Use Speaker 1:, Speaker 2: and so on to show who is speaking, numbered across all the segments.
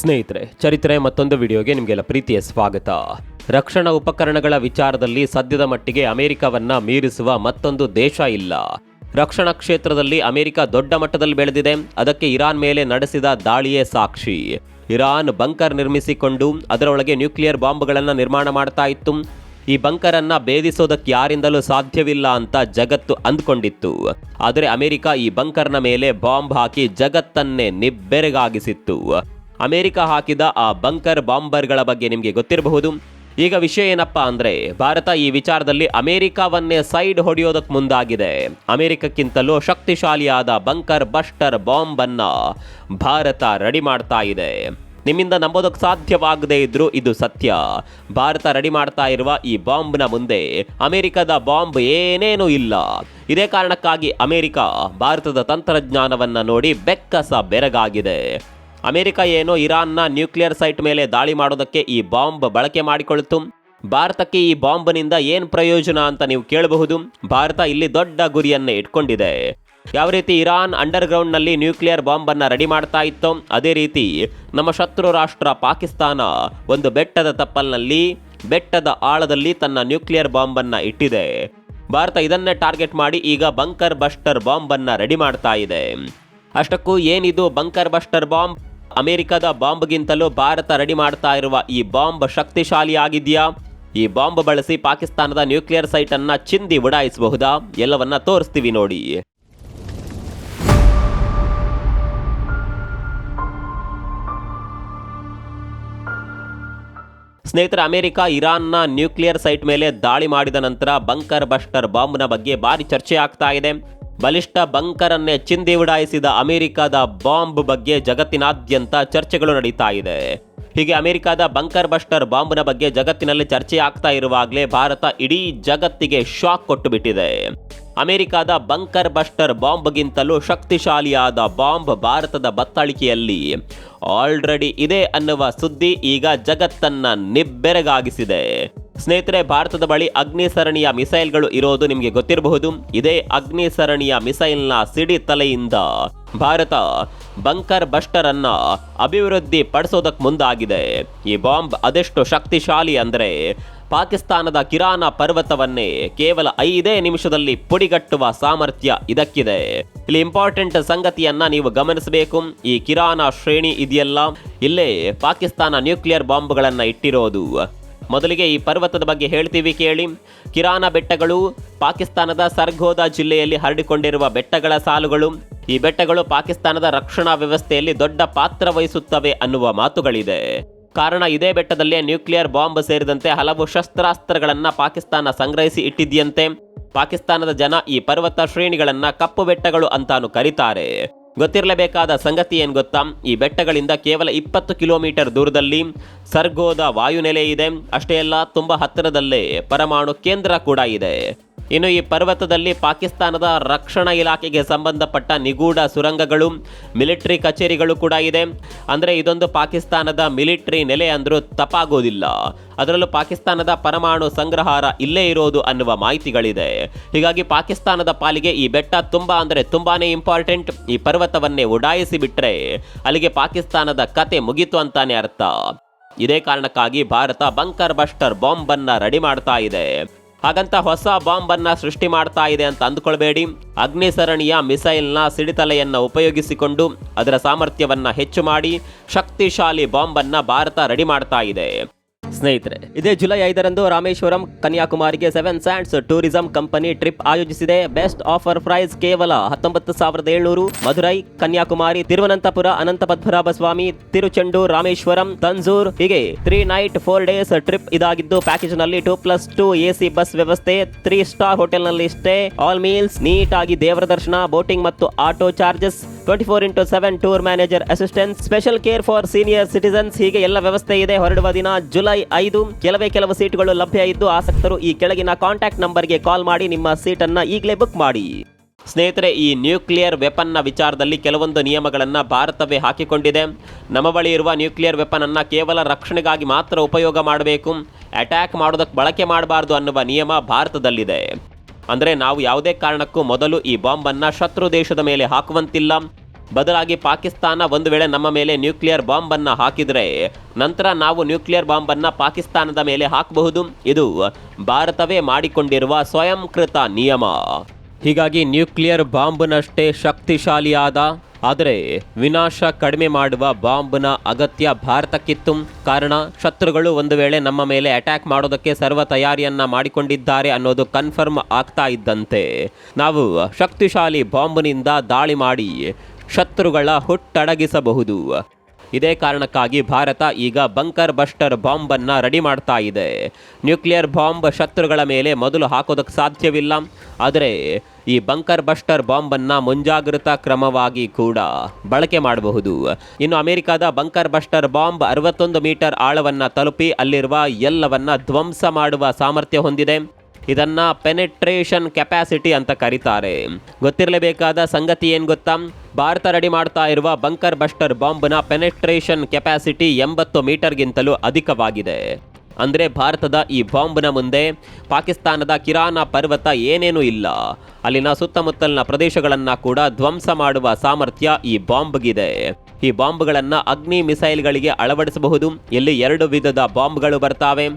Speaker 1: ಸ್ನೇಹಿತರೆ, ಚರಿತ್ರೆ ಮತ್ತೊಂದು ವಿಡಿಯೋಗೆ ನಿಮಗೆಲ್ಲ ಪ್ರೀತಿಯ ಸ್ವಾಗತ. ರಕ್ಷಣಾ ಉಪಕರಣಗಳ ವಿಚಾರದಲ್ಲಿ ಸದ್ಯದ ಮಟ್ಟಿಗೆ ಅಮೆರಿಕವನ್ನ ಮೀರಿಸುವ ಮತ್ತೊಂದು ದೇಶ ಇಲ್ಲ. ರಕ್ಷಣಾ ಕ್ಷೇತ್ರದಲ್ಲಿ ಅಮೆರಿಕ ದೊಡ್ಡ ಮಟ್ಟದಲ್ಲಿ ಬೆಳೆದಿದೆ. ಅದಕ್ಕೆ ಇರಾನ್ ಮೇಲೆ ನಡೆಸಿದ ದಾಳಿಯೇ ಸಾಕ್ಷಿ. ಇರಾನ್ ಬಂಕರ್ ನಿರ್ಮಿಸಿಕೊಂಡು ಅದರೊಳಗೆ ನ್ಯೂಕ್ಲಿಯರ್ ಬಾಂಬ್ಗಳನ್ನು ನಿರ್ಮಾಣ ಮಾಡ್ತಾ ಇತ್ತು. ಈ ಬಂಕರ್ ಅನ್ನ ಭೇದಿಸೋದಕ್ಕೆ ಯಾರಿಂದಲೂ ಸಾಧ್ಯವಿಲ್ಲ ಅಂತ ಜಗತ್ತು ಅಂದ್ಕೊಂಡಿತ್ತು. ಆದರೆ ಅಮೆರಿಕ ಈ ಬಂಕರ್ನ ಮೇಲೆ ಬಾಂಬ್ ಹಾಕಿ ಜಗತ್ತನ್ನೇ ನಿಬ್ಬೆರಗಾಗಿಸಿತ್ತು. ಅಮೆರಿಕ ಹಾಕಿದ ಆ ಬಂಕರ್ ಬಾಂಬರ್ಗಳ ಬಗ್ಗೆ ನಿಮಗೆ ಗೊತ್ತಿರಬಹುದು. ಈಗ ವಿಷಯ ಏನಪ್ಪಾ ಅಂದ್ರೆ, ಭಾರತ ಈ ವಿಚಾರದಲ್ಲಿ ಅಮೆರಿಕವನ್ನೇ ಸೈಡ್ ಹೊಡೆಯೋದಕ್ಕೆ ಮುಂದಾಗಿದೆ. ಅಮೆರಿಕಕ್ಕಿಂತಲೂ ಶಕ್ತಿಶಾಲಿಯಾದ ಬಂಕರ್ ಬಸ್ಟರ್ ಬಾಂಬ್ ಅನ್ನ ಭಾರತ ರೆಡಿ ಮಾಡ್ತಾ ಇದೆ. ನಿಮ್ಮಿಂದ ನಂಬೋದಕ್ಕೆ ಸಾಧ್ಯವಾಗದೇ ಇದ್ರೂ ಇದು ಸತ್ಯ. ಭಾರತ ರೆಡಿ ಮಾಡ್ತಾ ಇರುವ ಈ ಬಾಂಬ್ನ ಮುಂದೆ ಅಮೆರಿಕದ ಬಾಂಬ್ ಏನೇನೂ ಇಲ್ಲ. ಇದೇ ಕಾರಣಕ್ಕಾಗಿ ಅಮೆರಿಕ ಭಾರತದ ತಂತ್ರಜ್ಞಾನವನ್ನ ನೋಡಿ ಬೆಕ್ಕಸ ಬೆರಗಾಗಿದೆ. ಅಮೆರಿಕ ಏನೋ ಇರಾನ್ನ ನ್ಯೂಕ್ಲಿಯರ್ ಸೈಟ್ ಮೇಲೆ ದಾಳಿ ಮಾಡೋದಕ್ಕೆ ಈ ಬಾಂಬ್ ಬಳಕೆ ಮಾಡಿಕೊಳ್ಳುತ್ತು. ಭಾರತಕ್ಕೆ ಈ ಬಾಂಬ್ನಿಂದ ಏನು ಪ್ರಯೋಜನ ಅಂತ ನೀವು ಕೇಳಬಹುದು. ಭಾರತ ಇಲ್ಲಿ ದೊಡ್ಡ ಗುರಿಯನ್ನೇ ಇಟ್ಕೊಂಡಿದೆ. ಯಾವ ರೀತಿ ಇರಾನ್ ಅಂಡರ್ ಗ್ರೌಂಡ್ನಲ್ಲಿ ನ್ಯೂಕ್ಲಿಯರ್ ಬಾಂಬನ್ನು ರೆಡಿ ಮಾಡ್ತಾ ಇತ್ತೋ, ಅದೇ ರೀತಿ ನಮ್ಮ ಶತ್ರು ರಾಷ್ಟ್ರ ಪಾಕಿಸ್ತಾನ ಒಂದು ಬೆಟ್ಟದ ತಪ್ಪಲಿನಲ್ಲಿ ಬೆಟ್ಟದ ಆಳದಲ್ಲಿ ತನ್ನ ನ್ಯೂಕ್ಲಿಯರ್ ಬಾಂಬನ್ನು ಇಟ್ಟಿದೆ. ಭಾರತ ಇದನ್ನೇ ಟಾರ್ಗೆಟ್ ಮಾಡಿ ಈಗ ಬಂಕರ್ ಬಸ್ಟರ್ ಬಾಂಬನ್ನು ರೆಡಿ ಮಾಡ್ತಾ ಇದೆ. ಅಷ್ಟಕ್ಕೂ ಏನಿದು ಬಂಕರ್ ಬಸ್ಟರ್ ಬಾಂಬ್? ಅಮೆರಿಕದ ಬಾಂಬ್ಗಿಂತಲೂ ಭಾರತ ರೆಡಿ ಮಾಡ್ತಾ ಇರುವ ಈ ಬಾಂಬ್ ಶಕ್ತಿಶಾಲಿಯಾಗಿದೆಯಾ? ಈ ಬಾಂಬ್ ಬಳಸಿ ಪಾಕಿಸ್ತಾನದ ನ್ಯೂಕ್ಲಿಯರ್ ಸೈಟ್ ಅನ್ನ ಚಿಂದಿ ಉಡಾಯಿಸಬಹುದಾ? ಎಲ್ಲವನ್ನ ತೋರಿಸ್ತೀವಿ ನೋಡಿ. ಸ್ನೇಹಿತರೆ, ಅಮೆರಿಕ ಇರಾನ್ನ ನ್ಯೂಕ್ಲಿಯರ್ ಸೈಟ್ ಮೇಲೆ ದಾಳಿ ಮಾಡಿದ ನಂತರ ಬಂಕರ್ ಬಸ್ಟರ್ ಬಾಂಬ್ನ ಬಗ್ಗೆ ಭಾರಿ ಚರ್ಚೆ ಆಗ್ತಾ ಇದೆ. ಬಲಿಷ್ಠ ಬಂಕರ್ ಅನ್ನೇ ಚಿಂದಿ ಉಡಾಯಿಸಿದ ಅಮೆರಿಕದ ಬಾಂಬ್ ಬಗ್ಗೆ ಜಗತ್ತಿನಾದ್ಯಂತ ಚರ್ಚೆಗಳು ನಡೀತಾ ಇದೆ. ಹೀಗೆ ಅಮೆರಿಕದ ಬಂಕರ್ ಬಸ್ಟರ್ ಬಾಂಬ್ನ ಬಗ್ಗೆ ಜಗತ್ತಿನಲ್ಲಿ ಚರ್ಚೆ ಆಗ್ತಾ ಇರುವಾಗಲೇ ಭಾರತ ಇಡೀ ಜಗತ್ತಿಗೆ ಶಾಕ್ ಕೊಟ್ಟು ಬಿಟ್ಟಿದೆ. ಅಮೆರಿಕದ ಬಂಕರ್ ಬಸ್ಟರ್ ಬಾಂಬ್ಗಿಂತಲೂ ಶಕ್ತಿಶಾಲಿಯಾದ ಬಾಂಬ್ ಭಾರತದ ಬತ್ತಳಿಕೆಯಲ್ಲಿ ಆಲ್ರೆಡಿ ಇದೆ ಅನ್ನುವ ಸುದ್ದಿ ಈಗ ಜಗತ್ತನ್ನ ನಿಬ್ಬೆರಗಾಗಿಸಿದೆ. ಸ್ನೇಹಿತರೆ, ಭಾರತದ ಬಳಿ ಅಗ್ನಿ ಸರಣಿಯ ಮಿಸೈಲ್ಗಳು ಇರೋದು ನಿಮಗೆ ಗೊತ್ತಿರಬಹುದು. ಇದೇ ಅಗ್ನಿ ಸರಣಿಯ ಮಿಸೈಲ್ನ ಸಿಡಿ ತಲೆಯಿಂದ ಭಾರತ ಬಂಕರ್ ಬಸ್ಟರ್ ಅನ್ನ ಅಭಿವೃದ್ಧಿ ಪಡಿಸೋದಕ್ಕೆ ಮುಂದಾಗಿದೆ. ಈ ಬಾಂಬ್ ಅದೆಷ್ಟು ಶಕ್ತಿಶಾಲಿ ಅಂದ್ರೆ, ಪಾಕಿಸ್ತಾನದ ಕಿರಾನ ಪರ್ವತವನ್ನೇ ಕೇವಲ 5 ನಿಮಿಷದಲ್ಲಿ ಪುಡಿಗಟ್ಟುವ ಸಾಮರ್ಥ್ಯ ಇದಕ್ಕಿದೆ. ಇಲ್ಲಿ ಇಂಪಾರ್ಟೆಂಟ್ ಸಂಗತಿಯನ್ನ ನೀವು ಗಮನಿಸಬೇಕು. ಈ ಕಿರಾನ ಶ್ರೇಣಿ ಇದೆಯಲ್ಲ, ಇಲ್ಲೇ ಪಾಕಿಸ್ತಾನ ನ್ಯೂಕ್ಲಿಯರ್ ಬಾಂಬ್ಗಳನ್ನ ಇಟ್ಟಿರೋದು. ಮೊದಲಿಗೆ ಈ ಪರ್ವತದ ಬಗ್ಗೆ ಹೇಳ್ತೀವಿ ಕೇಳಿ. ಕಿರಾನ ಬೆಟ್ಟಗಳು ಪಾಕಿಸ್ತಾನದ ಸರ್ಗೋದಾ ಜಿಲ್ಲೆಯಲ್ಲಿ ಹರಡಿಕೊಂಡಿರುವ ಬೆಟ್ಟಗಳ ಸಾಲುಗಳು. ಈ ಬೆಟ್ಟಗಳು ಪಾಕಿಸ್ತಾನದ ರಕ್ಷಣಾ ವ್ಯವಸ್ಥೆಯಲ್ಲಿ ದೊಡ್ಡ ಪಾತ್ರ ವಹಿಸುತ್ತವೆ ಅನ್ನುವ ಮಾತುಗಳಿದೆ. ಕಾರಣ, ಇದೇ ಬೆಟ್ಟದಲ್ಲೇ ನ್ಯೂಕ್ಲಿಯರ್ ಬಾಂಬ್ ಸೇರಿದಂತೆ ಹಲವು ಶಸ್ತ್ರಾಸ್ತ್ರಗಳನ್ನ ಪಾಕಿಸ್ತಾನ ಸಂಗ್ರಹಿಸಿ ಇಟ್ಟಿದ್ಯಂತೆ. ಪಾಕಿಸ್ತಾನದ ಜನ ಈ ಪರ್ವತ ಶ್ರೇಣಿಗಳನ್ನ ಕಪ್ಪು ಬೆಟ್ಟಗಳು ಅಂತಾನು ಕರೀತಾರೆ. ಗೊತ್ತಿರಲೇಬೇಕಾದ ಸಂಗತಿ ಏನು ಗೊತ್ತಾ? ಈ ಬೆಟ್ಟಗಳಿಂದ ಕೇವಲ 20 ಕಿಲೋಮೀಟರ್ ದೂರದಲ್ಲಿ ಸರ್ಗೋದಾ ವಾಯುನೆಲೆ ಇದೆ. ಅಷ್ಟೇ ಅಲ್ಲ, ತುಂಬಾ ಹತ್ತಿರದಲ್ಲೇ ಪರಮಾಣು ಕೇಂದ್ರ ಕೂಡ ಇದೆ. ಇನ್ನು ಈ ಪರ್ವತದಲ್ಲಿ ಪಾಕಿಸ್ತಾನದ ರಕ್ಷಣಾ ಇಲಾಖೆಗೆ ಸಂಬಂಧಪಟ್ಟ ನಿಗೂಢ ಸುರಂಗಗಳು, ಮಿಲಿಟರಿ ಕಚೇರಿಗಳು ಕೂಡ ಇದೆ. ಅಂದರೆ ಇದೊಂದು ಪಾಕಿಸ್ತಾನದ ಮಿಲಿಟರಿ ನೆಲೆ ಅಂದ್ರೂ ತಪ್ಪಾಗೋದಿಲ್ಲ. ಅದರಲ್ಲೂ ಪಾಕಿಸ್ತಾನದ ಪರಮಾಣು ಸಂಗ್ರಹಾರ ಇಲ್ಲೇ ಇರೋದು ಅನ್ನುವ ಮಾಹಿತಿಗಳಿದೆ. ಹೀಗಾಗಿ ಪಾಕಿಸ್ತಾನದ ಪಾಲಿಗೆ ಈ ಬೆಟ್ಟ ತುಂಬಾನೇ ಇಂಪಾರ್ಟೆಂಟ್. ಈ ಪರ್ವತವನ್ನೇ ಉಡಾಯಿಸಿ ಬಿಟ್ರೆ ಅಲ್ಲಿಗೆ ಪಾಕಿಸ್ತಾನದ ಕತೆ ಮುಗಿತು ಅಂತಾನೆ ಅರ್ಥ. ಇದೇ ಕಾರಣಕ್ಕಾಗಿ ಭಾರತ ಬಂಕರ್ ಬಸ್ಟರ್ ಬಾಂಬ್ ಅನ್ನ ರೆಡಿ ಮಾಡ್ತಾ ಇದೆ. ಹಾಗಂತ ಹೊಸ ಬಾಂಬ್ ಅನ್ನ ಸೃಷ್ಟಿ ಮಾಡ್ತಾ ಇದೆ ಅಂತ ಅಂದ್ಕೊಳ್ಬೇಡಿ. ಅಗ್ನಿ ಸರಣಿಯ ಮಿಸೈಲ್ನ ಸಿಡಿತಲೆಯನ್ನ ಉಪಯೋಗಿಸಿಕೊಂಡು ಅದರ ಸಾಮರ್ಥ್ಯವನ್ನ ಹೆಚ್ಚು ಮಾಡಿ ಶಕ್ತಿಶಾಲಿ ಬಾಂಬ್ ಅನ್ನ ಭಾರತ ರೆಡಿ ಮಾಡ್ತಾ ಇದೆ. ಸ್ನೇಹಿತರೆ, ಇದೇ ಜುಲೈ 5ರಂದು ರಾಮೇಶ್ವರಂ ಕನ್ಯಾಕುಮಾರಿಗೆ 7 ಸ್ಯಾಂಡ್ಸ್ ಟೂರಿಸಂ ಕಂಪನಿ ಟ್ರಿಪ್ ಆಯೋಜಿಸಿದೆ. ಬೆಸ್ಟ್ ಆಫರ್ ಪ್ರೈಸ್ ಕೇವಲ 19,700. ಮಧುರೈ, ಕನ್ಯಾಕುಮಾರಿ, ತಿರುವನಂತಪುರ, ಅನಂತ ಪದ್ಮನಾಭ ಸ್ವಾಮಿ, ತಿರುಚೆಂಡೂರ್, ರಾಮೇಶ್ವರಂ, ತಂಜೂರ್, ಹೀಗೆ 3 ನೈಟ್ 4 ಡೇಸ್ ಟ್ರಿಪ್ ಇದಾಗಿದ್ದು, ಪ್ಯಾಕೇಜ್ ನಲ್ಲಿ 2+2 AC ಬಸ್ ವ್ಯವಸ್ಥೆ, 3 ಸ್ಟಾರ್ ಹೋಟೆಲ್ ನಲ್ಲಿ ಸ್ಟೇ, ಆಲ್ ಮೀಲ್ಸ್, ನೀಟ್ ಆಗಿ ದೇವರ ದರ್ಶನ, ಬೋಟಿಂಗ್ ಮತ್ತು auto charges, 24/7 tour manager assistance, special care for senior citizens, ಹೀಗೆ ಎಲ್ಲ ವ್ಯವಸ್ಥೆ ಇದೆ. ಹೊರಡುವ ದಿನ ಜುಲೈ 5. ಕೆಲವು ಸೀಟುಗಳು ಲಭ್ಯ ಇದ್ದು, ಆಸಕ್ತರು ಈ ಕೆಳಗಿನ ಕಾಂಟ್ಯಾಕ್ಟ್ ನಂಬರ್ಗೆ ಕಾಲ್ ಮಾಡಿ ನಿಮ್ಮ ಸೀಟನ್ನ ಈಗಲೇ ಬುಕ್ ಮಾಡಿ. ಸ್ನೇಹಿತರೆ, ಈ ನ್ಯೂಕ್ಲಿಯರ್ ವೆಪನ್ನ ವಿಚಾರದಲ್ಲಿ ಕೆಲವೊಂದು ನಿಯಮಗಳನ್ನ ಭಾರತವೇ ಹಾಕಿಕೊಂಡಿದೆ. ನಮ್ಮ ಬಳಿ ಇರುವ ನ್ಯೂಕ್ಲಿಯರ್ ವೆಪನ್ ಅನ್ನ ಕೇವಲ ರಕ್ಷಣೆಗಾಗಿ ಮಾತ್ರ ಉಪಯೋಗ ಮಾಡಬೇಕು, ಅಟ್ಯಾಕ್ ಮಾಡೋದಕ್ಕೆ ಬಳಕೆ ಮಾಡಬಾರ್ದು ಅನ್ನುವ ನಿಯಮ ಭಾರತದಲ್ಲಿದೆ. ಅಂದರೆ ನಾವು ಯಾವುದೇ ಕಾರಣಕ್ಕೂ ಮೊದಲು ಈ ಬಾಂಬನ್ನು ಶತ್ರು ದೇಶದ ಮೇಲೆ ಹಾಕುವಂತಿಲ್ಲ. ಬದಲಾಗಿ ಪಾಕಿಸ್ತಾನ ಒಂದು ವೇಳೆ ನಮ್ಮ ಮೇಲೆ ನ್ಯೂಕ್ಲಿಯರ್ ಬಾಂಬನ್ನು ಹಾಕಿದರೆ ನಂತರ ನಾವು ನ್ಯೂಕ್ಲಿಯರ್ ಬಾಂಬನ್ನು ಪಾಕಿಸ್ತಾನದ ಮೇಲೆ ಹಾಕಬಹುದು. ಇದು ಭಾರತವೇ ಮಾಡಿಕೊಂಡಿರುವ ಸ್ವಯಂಕೃತ ನಿಯಮ. ಹೀಗಾಗಿ ನ್ಯೂಕ್ಲಿಯರ್ ಬಾಂಬ್ನಷ್ಟೇ ಶಕ್ತಿಶಾಲಿಯಾದ ಆದರೆ ವಿನಾಶ ಕಡಿಮೆ ಮಾಡುವ ಬಾಂಬ್ನ ಅಗತ್ಯ ಭಾರತಕ್ಕಿತ್ತು. ಕಾರಣ ಶತ್ರುಗಳು ಒಂದು ವೇಳೆ ನಮ್ಮ ಮೇಲೆ ಅಟ್ಯಾಕ್ ಮಾಡೋದಕ್ಕೆ ಸರ್ವ ತಯಾರಿಯನ್ನ ಮಾಡಿಕೊಂಡಿದ್ದಾರೆ ಅನ್ನೋದು ಕನ್ಫರ್ಮ್ ಆಗ್ತಾ ಇದ್ದಂತೆ ನಾವು ಶಕ್ತಿಶಾಲಿ ಬಾಂಬ್ನಿಂದ ದಾಳಿ ಮಾಡಿ ಶತ್ರುಗಳ ಹುಟ್ಟಡಗಿಸಬಹುದು. ಇದೇ ಕಾರಣಕ್ಕಾಗಿ ಭಾರತ ಈಗ ಬಂಕರ್ ಬಸ್ಟರ್ ಬಾಂಬನ್ನು ರೆಡಿ ಮಾಡ್ತಾ ಇದೆ. ನ್ಯೂಕ್ಲಿಯರ್ ಬಾಂಬ್ ಶತ್ರುಗಳ ಮೇಲೆ ಮೊದಲು ಹಾಕೋದಕ್ಕೆ ಸಾಧ್ಯವಿಲ್ಲ, ಆದರೆ ಈ ಬಂಕರ್ ಬಸ್ಟರ್ ಬಾಂಬನ್ನು ಮುಂಜಾಗ್ರತಾ ಕ್ರಮವಾಗಿ ಕೂಡ ಬಳಕೆ ಮಾಡಬಹುದು. ಇನ್ನು ಅಮೆರಿಕದ ಬಂಕರ್ ಬಸ್ಟರ್ ಬಾಂಬ್ 61 ಮೀಟರ್ ಆಳವನ್ನು ತಲುಪಿ ಅಲ್ಲಿರುವ ಎಲ್ಲವನ್ನ ಧ್ವಂಸ ಮಾಡುವ ಸಾಮರ್ಥ್ಯ ಹೊಂದಿದೆ. ಇದನ್ನ ಪೆನೆಟ್ರೇಷನ್ ಕೆಪಾಸಿಟಿ ಅಂತ ಕರೀತಾರೆ. ಗೊತ್ತಿರಲೇಬೇಕಾದ ಸಂಗತಿ ಏನು ಗೊತ್ತಾ? ಭಾರತ ರೆಡಿ ಮಾಡ್ತಾ ಇರುವ ಬಂಕರ್ ಬಸ್ಟರ್ ಬಾಂಬ್ನ ಪೆನೆಟ್ರೇಷನ್ ಕೆಪಾಸಿಟಿ 80 ಮೀಟರ್ಗಿಂತಲೂ ಅಧಿಕವಾಗಿದೆ. ಅಂದರೆ ಭಾರತದ ಈ ಬಾಂಬ್ನ ಮುಂದೆ ಪಾಕಿಸ್ತಾನದ ಕಿರಾನ ಪರ್ವತ ಏನೇನೂ ಇಲ್ಲ. ಅಲ್ಲಿನ ಸುತ್ತಮುತ್ತಲಿನ ಪ್ರದೇಶಗಳನ್ನು ಕೂಡ ಧ್ವಂಸ ಮಾಡುವ ಸಾಮರ್ಥ್ಯ ಈ ಬಾಂಬ್ಗಿದೆ. ಈ ಬಾಂಬ್ಗಳನ್ನು ಅಗ್ನಿ ಮಿಸೈಲ್ಗಳಿಗೆ ಅಳವಡಿಸಬಹುದು. ಇಲ್ಲಿ 2 ವಿಧದ ಬಾಂಬ್ಗಳು ಬರ್ತಾವೆ.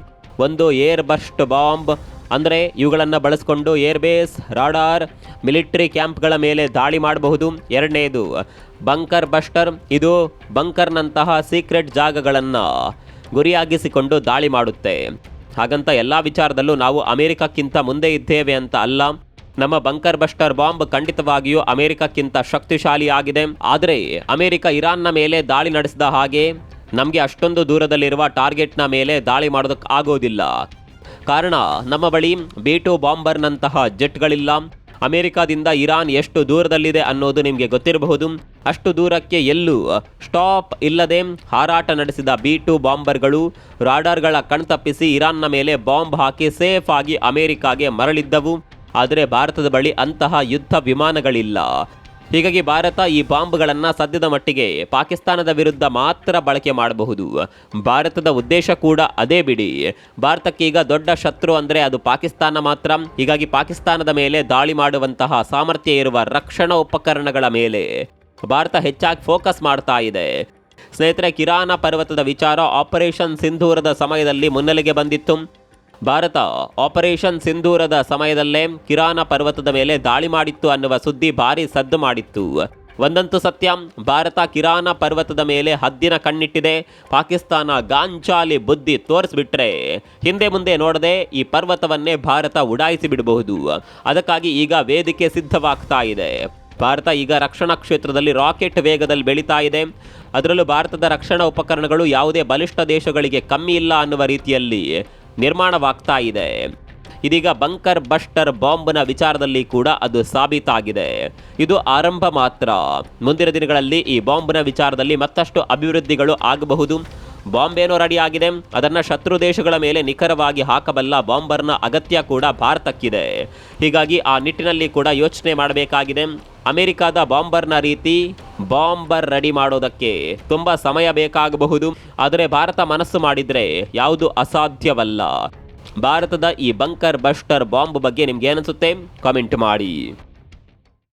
Speaker 1: ಒಂದು ಏರ್ ಬರ್ಸ್ಟ್ ಬಾಂಬ್, ಅಂದರೆ ಇವುಗಳನ್ನು ಬಳಸಿಕೊಂಡು ಏರ್ಬೇಸ್, ರಾಡಾರ್, ಮಿಲಿಟರಿ ಕ್ಯಾಂಪ್ಗಳ ಮೇಲೆ ದಾಳಿ ಮಾಡಬಹುದು. ಎರಡನೇದು ಬಂಕರ್ ಬಸ್ಟರ್, ಇದು ಬಂಕರ್ನಂತಹ ಸೀಕ್ರೆಟ್ ಜಾಗಗಳನ್ನು ಗುರಿಯಾಗಿಸಿಕೊಂಡು ದಾಳಿ ಮಾಡುತ್ತೆ. ಹಾಗಂತ ಎಲ್ಲ ವಿಚಾರದಲ್ಲೂ ನಾವು ಅಮೆರಿಕಕ್ಕಿಂತ ಮುಂದೆ ಇದ್ದೇವೆ ಅಂತ ಅಲ್ಲ. ನಮ್ಮ ಬಂಕರ್ ಬಸ್ಟರ್ ಬಾಂಬ್ ಖಂಡಿತವಾಗಿಯೂ ಅಮೆರಿಕಕ್ಕಿಂತ ಶಕ್ತಿಶಾಲಿಯಾಗಿದೆ. ಆದರೆ ಅಮೆರಿಕ ಇರಾನ್ನ ಮೇಲೆ ದಾಳಿ ನಡೆಸಿದ ಹಾಗೆ ನಮಗೆ ಅಷ್ಟೊಂದು ದೂರದಲ್ಲಿರುವ ಟಾರ್ಗೆಟ್ನ ಮೇಲೆ ದಾಳಿ ಮಾಡೋದಕ್ಕೆ ಆಗೋದಿಲ್ಲ. ಕಾರಣ ನಮ್ಮ ಬಳಿ B-2 ಬಾಂಬರ್ನಂತಹ ಜೆಟ್ಗಳಿಲ್ಲ. ಅಮೆರಿಕಾದಿಂದ ಇರಾನ್ ಎಷ್ಟು ದೂರದಲ್ಲಿದೆ ಅನ್ನೋದು ನಿಮಗೆ ಗೊತ್ತಿರಬಹುದು. ಅಷ್ಟು ದೂರಕ್ಕೆ ಎಲ್ಲೂ ಸ್ಟಾಪ್ ಇಲ್ಲದೆ ಹಾರಾಟ ನಡೆಸಿದ B-2 ಬಾಂಬರ್ಗಳು ರಾಡಾರ್ಗಳ ಕಣ್ತಪ್ಪಿಸಿ ಇರಾನ್ನ ಮೇಲೆ ಬಾಂಬ್ ಹಾಕಿ ಸೇಫ್ ಆಗಿ ಅಮೆರಿಕಾಗೆ ಮರಳಿದ್ದವು. ಆದರೆ ಭಾರತದ ಬಳಿ ಅಂತಹ ಯುದ್ಧ ವಿಮಾನಗಳಿಲ್ಲ. ಹೀಗಾಗಿ ಭಾರತ ಈ ಬಾಂಬ್ಗಳನ್ನು ಸದ್ಯದ ಮಟ್ಟಿಗೆ ಪಾಕಿಸ್ತಾನದ ವಿರುದ್ಧ ಮಾತ್ರ ಬಳಕೆ ಮಾಡಬಹುದು. ಭಾರತದ ಉದ್ದೇಶ ಕೂಡ ಅದೇ ಬಿಡಿ. ಭಾರತಕ್ಕೀಗ ದೊಡ್ಡ ಶತ್ರು ಅಂದರೆ ಅದು ಪಾಕಿಸ್ತಾನ ಮಾತ್ರ. ಹೀಗಾಗಿ ಪಾಕಿಸ್ತಾನದ ಮೇಲೆ ದಾಳಿ ಮಾಡುವಂತಹ ಸಾಮರ್ಥ್ಯ ಇರುವ ರಕ್ಷಣಾ ಉಪಕರಣಗಳ ಮೇಲೆ ಭಾರತ ಹೆಚ್ಚಾಗಿ ಫೋಕಸ್ ಮಾಡ್ತಾ ಇದೆ. ಸ್ನೇಹಿತರೆ, ಕಿರಾನ ಪರ್ವತದ ವಿಚಾರ ಆಪರೇಷನ್ ಸಿಂಧೂರದ ಸಮಯದಲ್ಲಿ ಮುನ್ನೆಲೆಗೆ ಬಂದಿತ್ತು. ಭಾರತ ಆಪರೇಷನ್ ಸಿಂಧೂರದ ಸಮಯದಲ್ಲೇ ಕಿರಾನ ಪರ್ವತದ ಮೇಲೆ ದಾಳಿ ಮಾಡಿತ್ತು ಅನ್ನುವ ಸುದ್ದಿ ಭಾರಿ ಸದ್ದು ಮಾಡಿತ್ತು. ಒಂದಂತೂ ಸತ್ಯ, ಭಾರತ ಕಿರಾನ ಪರ್ವತದ ಮೇಲೆ ಹದ್ದಿನ ಕಣ್ಣಿಟ್ಟಿದೆ. ಪಾಕಿಸ್ತಾನ ಗಾಂಚಾಲಿ ಬುದ್ಧಿ ತೋರಿಸ್ಬಿಟ್ರೆ ಹಿಂದೆ ಮುಂದೆ ನೋಡದೆ ಈ ಪರ್ವತವನ್ನೇ ಭಾರತ ಉಡಾಯಿಸಿ ಬಿಡಬಹುದು. ಅದಕ್ಕಾಗಿ ಈಗ ವೇದಿಕೆ ಸಿದ್ಧವಾಗ್ತಾ ಇದೆ. ಭಾರತ ಈಗ ರಕ್ಷಣಾ ಕ್ಷೇತ್ರದಲ್ಲಿ ರಾಕೆಟ್ ವೇಗದಲ್ಲಿ ಬೆಳೀತಾ ಇದೆ. ಅದರಲ್ಲೂ ಭಾರತದ ರಕ್ಷಣಾ ಉಪಕರಣಗಳು ಯಾವುದೇ ಬಲಿಷ್ಠ ದೇಶಗಳಿಗೆ ಕಮ್ಮಿ ಇಲ್ಲ ಅನ್ನುವ ರೀತಿಯಲ್ಲಿ ನಿರ್ಮಾಣವಾಗ್ತಾ ಇದೆ. ಇದೀಗ ಬಂಕರ್ ಬಸ್ಟರ್ ಬಾಂಬ್ನ ವಿಚಾರದಲ್ಲಿ ಕೂಡ ಅದು ಸಾಬೀತಾಗಿದೆ. ಇದು ಆರಂಭ ಮಾತ್ರ. ಮುಂದಿನ ದಿನಗಳಲ್ಲಿ ಈ ಬಾಂಬ್ನ ವಿಚಾರದಲ್ಲಿ ಮತ್ತಷ್ಟು ಅಭಿವೃದ್ಧಿಗಳು ಆಗಬಹುದು. ಬಾಂಬ್ ಏನೋ ರೆಡಿ ಆಗಿದೆ, ಅದನ್ನು ಶತ್ರು ದೇಶಗಳ ಮೇಲೆ ನಿಖರವಾಗಿ ಹಾಕಬಲ್ಲ ಬಾಂಬರ್ನ ಅಗತ್ಯ ಕೂಡ ಭಾರತಕ್ಕಿದೆ. ಹೀಗಾಗಿ ಆ ನಿಟ್ಟಿನಲ್ಲಿ ಕೂಡ ಯೋಚನೆ ಮಾಡಬೇಕಾಗಿದೆ. ಅಮೆರಿಕದ ಬಾಂಬರ್ನ ರೀತಿ ಬಾಂಬರ್ ರೆಡಿ ಮಾಡೋದಕ್ಕೆ ತುಂಬ ಸಮಯ ಬೇಕಾಗಬಹುದು. ಆದರೆ ಭಾರತ ಮನಸ್ಸು ಮಾಡಿದರೆ ಯಾವುದು ಅಸಾಧ್ಯವಲ್ಲ. ಭಾರತದ ಈ ಬಂಕರ್ ಬಸ್ಟರ್ ಬಾಂಬ್ ಬಗ್ಗೆ ನಿಮ್ಗೆ ಏನನ್ಸುತ್ತೆ? ಕಾಮೆಂಟ್ ಮಾಡಿ.